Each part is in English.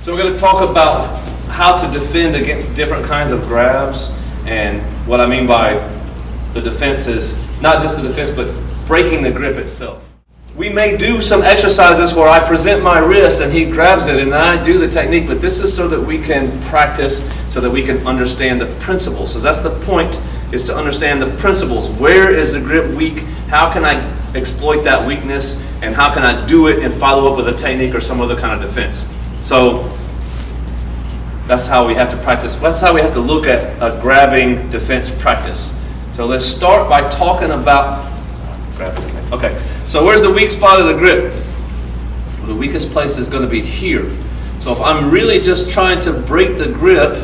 So we're going to talk about how to defend against different kinds of grabs, and what I mean by the defense is not just the defense, but breaking the grip itself. We may do some exercises where I present my wrist and he grabs it and I do the technique, but this is so that we can practice, so that we can understand the principles. So that's the point, is to understand the principles. Where is the grip weak? How can I exploit that weakness? And how can I do it and follow up with a technique or some other kind of defense? So that's how we have to practice. That's how we have to look at a grabbing defense practice. So let's start by talking about grabbing. Okay, so where's the weak spot of the grip? Well, the weakest place is going to be here. So if I'm really just trying to break the grip,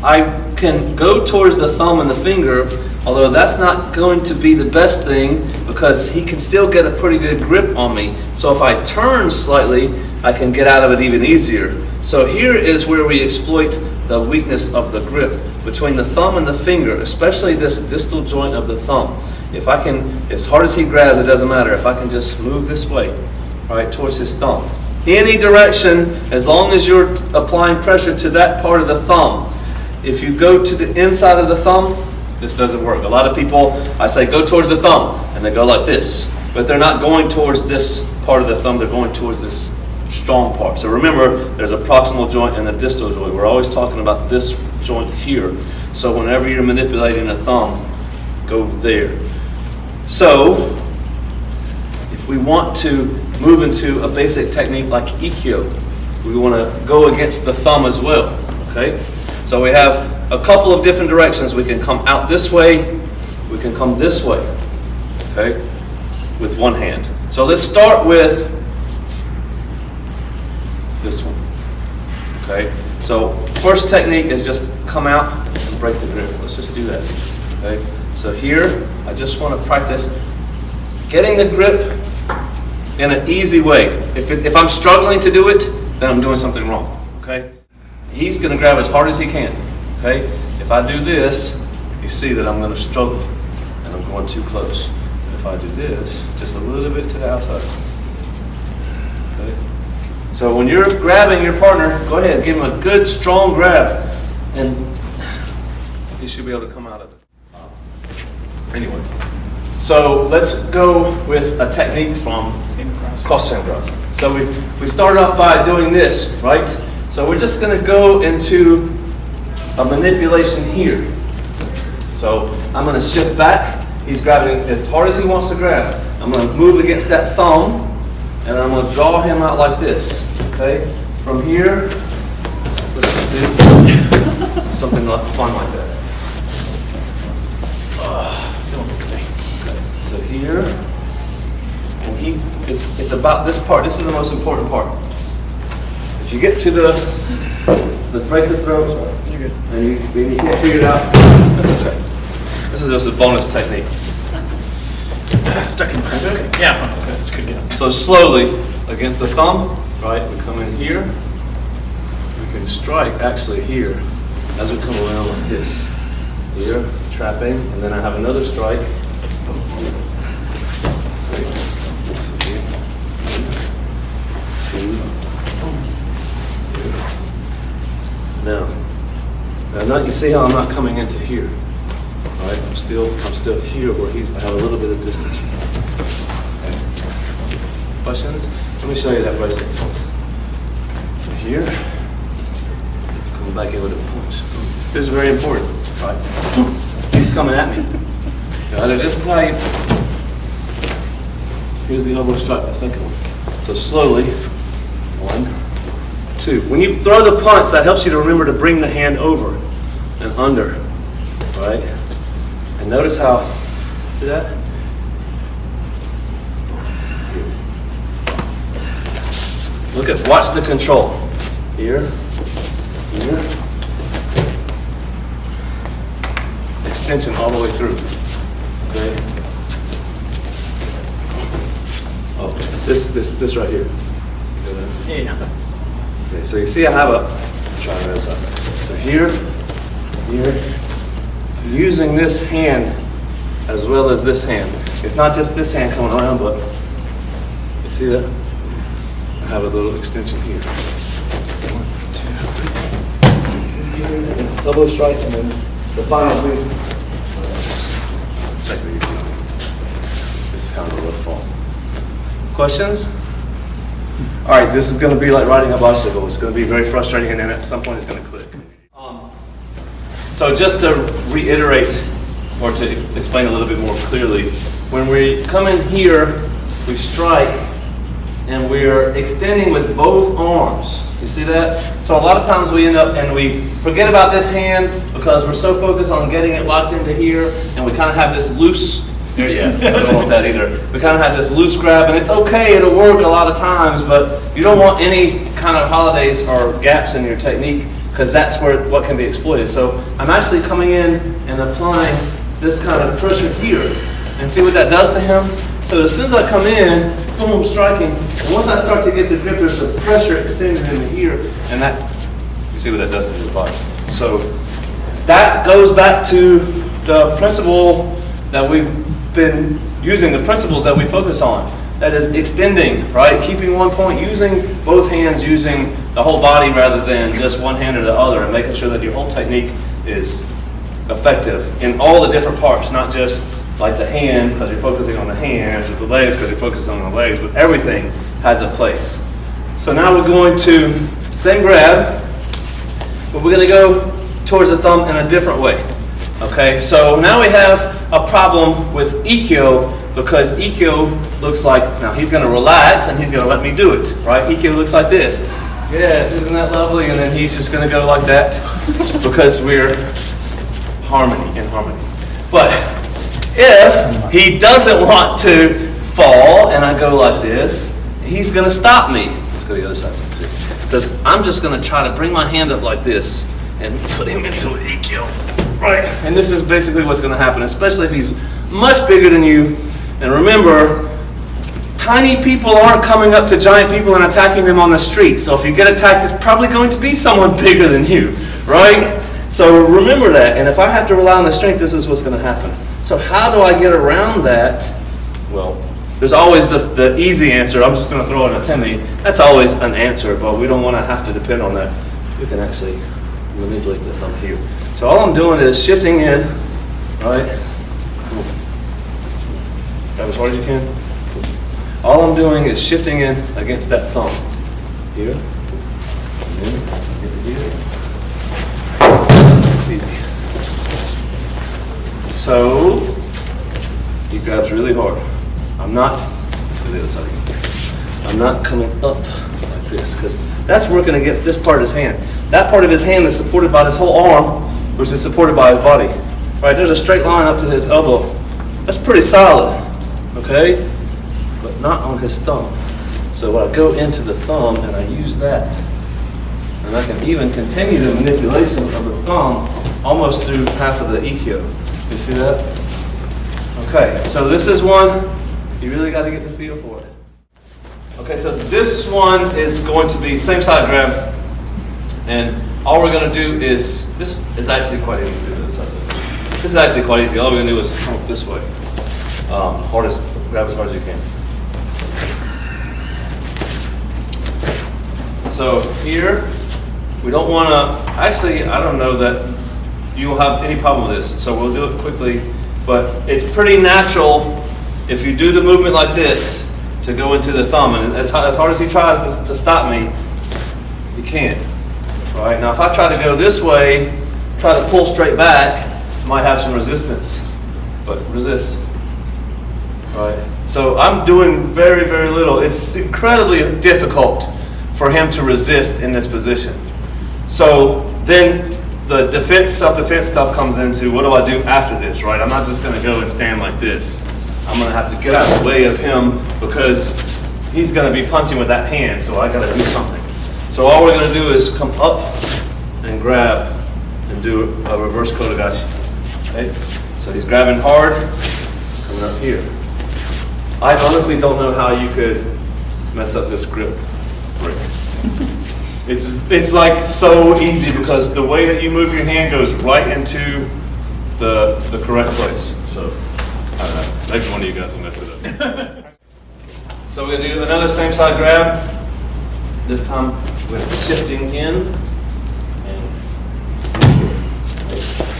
I can go towards the thumb and the finger, although that's not going to be the best thing because he can still get a pretty good grip on me. So if I turn slightly, I can get out of it even easier. So here is where we exploit the weakness of the grip between the thumb and the finger, especially this distal joint of the thumb. If I can, as hard as he grabs, it doesn't matter. If I can just move this way, right, towards his thumb. Any direction, as long as you're applying pressure to that part of the thumb. If you go to the inside of the thumb, this doesn't work. A lot of people, I say go towards the thumb, and they go like this. But they're not going towards this part of the thumb, they're going towards this strong part. So remember, there's a proximal joint and a distal joint. We're always talking about this joint here. So whenever you're manipulating a thumb, go there. So, if we want to move into a basic technique like Aikido, we want to go against the thumb as well, okay? So we have a couple of different directions. We can come out this way, we can come this way, okay, with one hand. So let's start with this one, okay? So first technique is just come out and break the grip. Let's just do that, okay? So here, I just want to practice getting the grip in an easy way. If I'm struggling to do it, then I'm doing something wrong, okay? He's going to grab as hard as he can, okay? If I do this, you see that I'm going to struggle and I'm going too close. And if I do this, just a little bit to the outside, okay? So when you're grabbing your partner, go ahead, give him a good, strong grab, and he should be able to come out of it. Anyway, so let's go with a technique from cross-chain grab. So we started off by doing this, right? So we're just going to go into a manipulation here. So I'm going to shift back. He's grabbing as hard as he wants to grab. I'm going to move against that thumb, and I'm going to draw him out like this. Okay? From here, let's just do something fun like that. So here, and it's about this part. This is the most important part. If you get to the bracelet throw, you're good. And you can't figure it out, that's okay. This is just a bonus technique. Stuck in pressure? Okay. Yeah, fine. This could get. So slowly, against the thumb, right, we come in here. We can strike actually here, as we come around like this. Here, trapping, and then I have another strike. Now, you see how I'm not coming into here, right? I'm still here where I have a little bit of distance. Okay. Questions? Let me show you that bracelet. Here, come back in with a punch. This is very important, right? He's coming at me. This is how you. Here's the elbow strike, the second one. So slowly, 1, 2. When you throw the punch, that helps you to remember to bring the hand over and under, right? And notice how, see that? Watch the control. Here, here. Extension all the way through, okay? Oh, this right here. Yeah. Okay, so you see I have try this up. So here, using this hand as well as this hand. It's not just this hand coming around, but you see that? I have a little extension here. 1, 2, here, and then elbow strike, and then the final move. This is kind of a rough fall. Questions? All right, this is going to be like riding a bicycle. It's going to be very frustrating, and then at some point it's going to click. So just to reiterate, or to explain a little bit more clearly, when we come in here, we strike, and we're extending with both arms. You see that? So a lot of times we end up and we forget about this hand because we're so focused on getting it locked into here, and we kind of have this loose, I don't want that either. We kind of have this loose grab, and it's okay, it'll work a lot of times, but you don't want any kind of holidays or gaps in your technique, because that's where what can be exploited. So I'm actually coming in and applying this kind of pressure here, and see what that does to him. So as soon as I come in, boom, striking, and once I start to get the grip, there's a pressure extended into here, and that, you see what that does to the body. So that goes back to the principle that we've been using, the principles that we focus on. That is extending, right? Keeping one point, using both hands, using the whole body rather than just one hand or the other, and making sure that your whole technique is effective in all the different parts, not just like the hands because you're focusing on the hands, or the legs because you're focusing on the legs, but everything has a place. So now we're going to, same grab, but we're going to go towards the thumb in a different way. Okay, so now we have a problem with Ikkyo, because Ikkyo looks like, now he's going to relax and he's going to let me do it, right? Ikkyo looks like this. Yes, isn't that lovely? And then he's just going to go like that because we're in harmony. But if he doesn't want to fall and I go like this, he's going to stop me. Let's go to the other side too. Because I'm just going to try to bring my hand up like this and put him into an Ikkyo, right? And this is basically what's going to happen, especially if he's much bigger than you. And remember, tiny people aren't coming up to giant people and attacking them on the street. So if you get attacked, it's probably going to be someone bigger than you, right? So remember that. And if I have to rely on the strength, this is what's going to happen. So how do I get around that? Well, there's always the easy answer. I'm just going to throw in a Timmy. That's always an answer, but we don't want to have to depend on that. We can actually manipulate the thumb here. So all I'm doing is shifting in, right? Grab as hard as you can. All I'm doing is shifting in against that thumb. Here. And then get to here. It's easy. So he grabs really hard. I'm not, let's go to the other side again. I'm not coming up like this, because that's working against this part of his hand. That part of his hand is supported by this whole arm, which is supported by his body. Right, there's a straight line up to his elbow. That's pretty solid. Okay, but not on his thumb. So I go into the thumb and I use that. And I can even continue the manipulation of the thumb almost through half of the Ikkyo. You see that? Okay, so this is one, you really got to get the feel for it. Okay, so this one is going to be same side grab. And all we're going to do is, this is actually quite easy to do. This is actually quite easy. All we're going to do is come up this way. Grab as hard as you can. So here, we don't want to, actually, I don't know that you will have any problem with this, so we'll do it quickly, but it's pretty natural if you do the movement like this to go into the thumb, and as hard as he tries to stop me, he can't. Right, now if I try to go this way, try to pull straight back, might have some resistance, but resist. Right. So I'm doing very, very little. It's incredibly difficult for him to resist in this position. So then the defense, self-defense stuff comes into what do I do after this, right? I'm not just going to go and stand like this. I'm going to have to get out of the way of him because he's going to be punching with that hand, so I got to do something. So all we're going to do is come up and grab and do a reverse kotegashi. Okay? So he's grabbing hard, he's coming up here. I honestly don't know how you could mess up this grip break. It's like so easy because the way that you move your hand goes right into the correct place. So I don't know. Maybe one of you guys will mess it up. So we're gonna do another same side grab. This time with shifting in and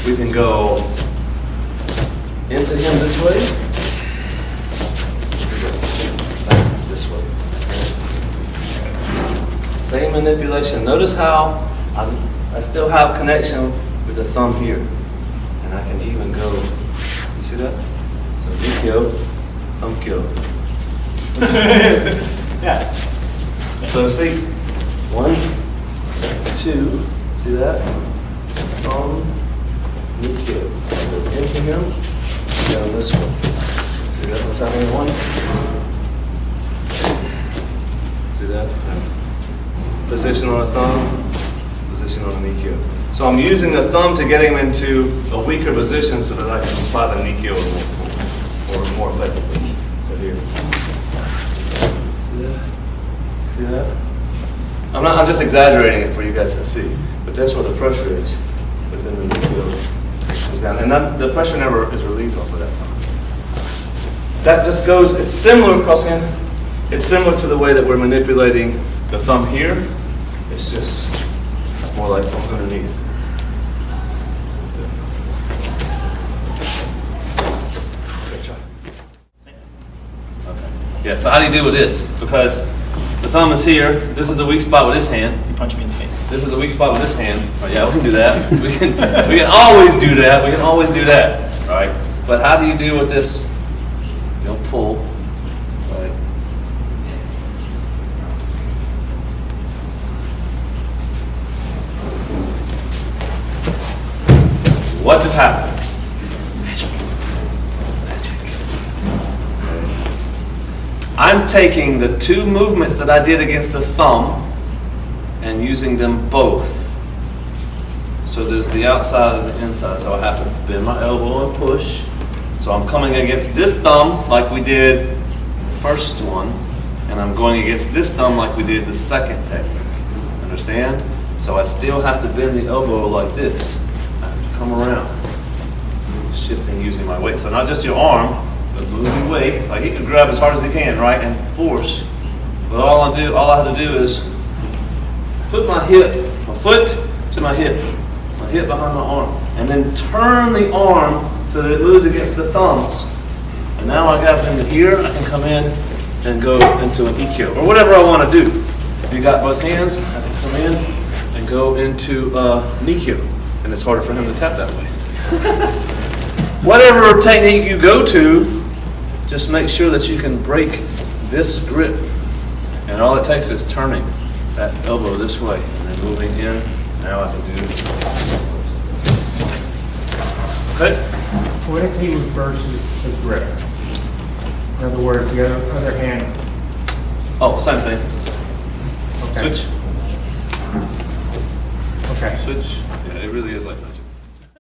we can go into him this way, back this way. Same manipulation. Notice how I still have connection with the thumb here. And I can even go, you see that? So Nikyo, thumb kyo. Yeah. So see, 1, 2, see that? Thumb, Nikyo. Go into him, down this one. See that what's happening? 1. See that? Position on the thumb, position on the Nikyo. So I'm using the thumb to get him into a weaker position so that I can apply the Nikyo more effectively. So here. See that? I'm just exaggerating it for you guys to see, but that's where the pressure is within the Nikyo comes down. And the pressure never is relieved off of that thumb. That just goes, it's similar, cross hand, it's similar to the way that we're manipulating the thumb here. It's just more like from underneath. Okay. Yeah, so how do you deal with this? Because the thumb is here, this is the weak spot with this hand. You punch me in the face. This is the weak spot with this hand. Oh, yeah, we can do that. We can always do that. We can always do that. Right? But how do you deal with this? You don't pull. Right? What just happened? Magic. I'm taking the two movements that I did against the thumb and using them both. So there's the outside and the inside. So I have to bend my elbow and push. So I'm coming against this thumb like we did the first one, and I'm going against this thumb like we did the second technique. Understand? So I still have to bend the elbow like this. I have to come around, shifting using my weight. So not just your arm, but moving weight. Like he can grab as hard as he can, right, and force. But all I have to do is put my foot to my hip behind my arm, and then turn the arm so that it moves against the thumbs. And now I got them here, I can come in and go into an Ikkyo, or whatever I want to do. If you got both hands, I can come in and go into Nikyo, and it's harder for him to tap that way. Whatever technique you go to, just make sure that you can break this grip. And all it takes is turning that elbow this way, and then moving in. Now I can do okay? What if he reverses the grip? In other words, the other hand. Oh, same thing. Okay. Switch. Okay. Switch. Yeah, it really is like that.